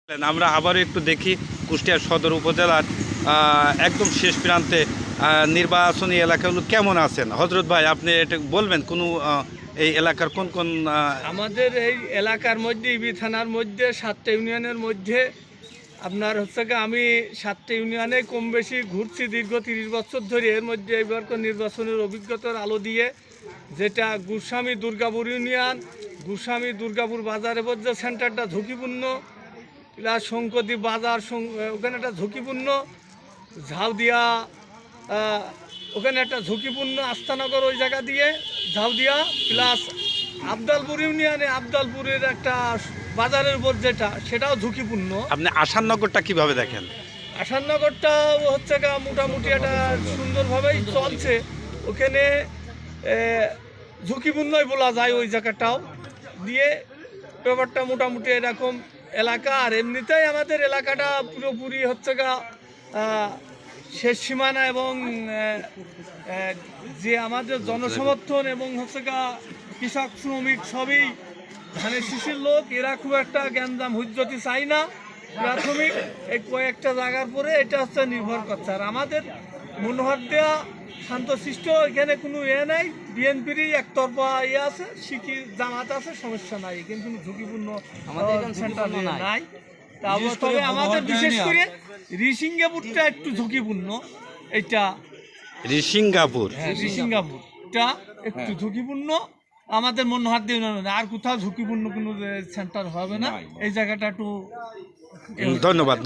আমরা আবারও একটু দেখি কুষ্টিয়া সদর উপজেলার একদম শেষ প্রান্তে নির্বাচনী এলাকাগুলো কেমন আছেন। হজরত ভাই, আপনি এটা বলবেন কোনো এই এলাকার কোন কোন আমাদের এই এলাকার মধ্যে ইবি থানার মধ্যে 7টা ইউনিয়নের মধ্যে আপনার হচ্ছে কি আমি 7টা ইউনিয়নে কম বেশি ঘুরছি দীর্ঘ 30 বছর ধরে। এর মধ্যে এবার নির্বাচনের অভিজ্ঞতার আলো দিয়ে যেটা গুসামি দুর্গাপুর ইউনিয়ন, গুসামি দুর্গাপুর বাজারের মধ্যে সেন্টারটা ঝুঁকিপূর্ণ, প্লাস শঙ্করদ্বীপ বাজার ওখানে একটা ঝুঁকিপূর্ণ, ঝাউদিয়া ওখানে একটা ঝুঁকিপূর্ণ, আস্তানগর ওই জায়গা দিয়ে ঝাউদিয়া, প্লাস আবদালপুর ইউনিয়নে আবদালপুরের একটা বাজারের উপর যেটা সেটাও ঝুঁকিপূর্ণ। আপনি আসাননগরটা কিভাবে দেখেন? আসাননগরটা হচ্ছে গা মোটামুটি একটা সুন্দরভাবেই চলছে। ওখানে ঝুঁকিপূর্ণই বলা যায় ওই জায়গাটাও দিয়ে। ব্যাপারটা মোটামুটি এরকম এলাকা। আর এমনিতেই আমাদের এলাকাটা পুরোপুরি হচ্ছে গা শেষ সীমানা এবং যে আমাদের জনসমর্থন এবং হচ্ছে গা কৃষক শ্রমিক সবই ধানের শীষের লোক। এরা খুব একটা গ্যাঞ্জাম হুজ্জতি চাই না। প্রাথমিক এই কয়েকটা জায়গার পরে এটা হচ্ছে নির্ভর করছে। আর আমাদের মনোহর দেয়া শান্তশিষ্ট, এখানে কোনো নাই। বিএনপিরই একতরফা আছে, শিখি জামাত আছে, সমস্যা নাই। এখানে কোনো ঝুঁকিপূর্ণ সেন্টার নাই। তবে আমাদের বিশেষ করে ঋষিঙ্গাপুরটা একটু ঝুঁকিপূর্ণ। এটা ঋষিঙ্গাপুর, ঋষিঙ্গাপুরটা একটু ঝুঁকিপূর্ণ। আমাদের মনোহর দিয়ে আর কোথাও ঝুঁকিপূর্ণ কোনো সেন্টার হবে না। এই জায়গাটা একটু ধন্যবাদ।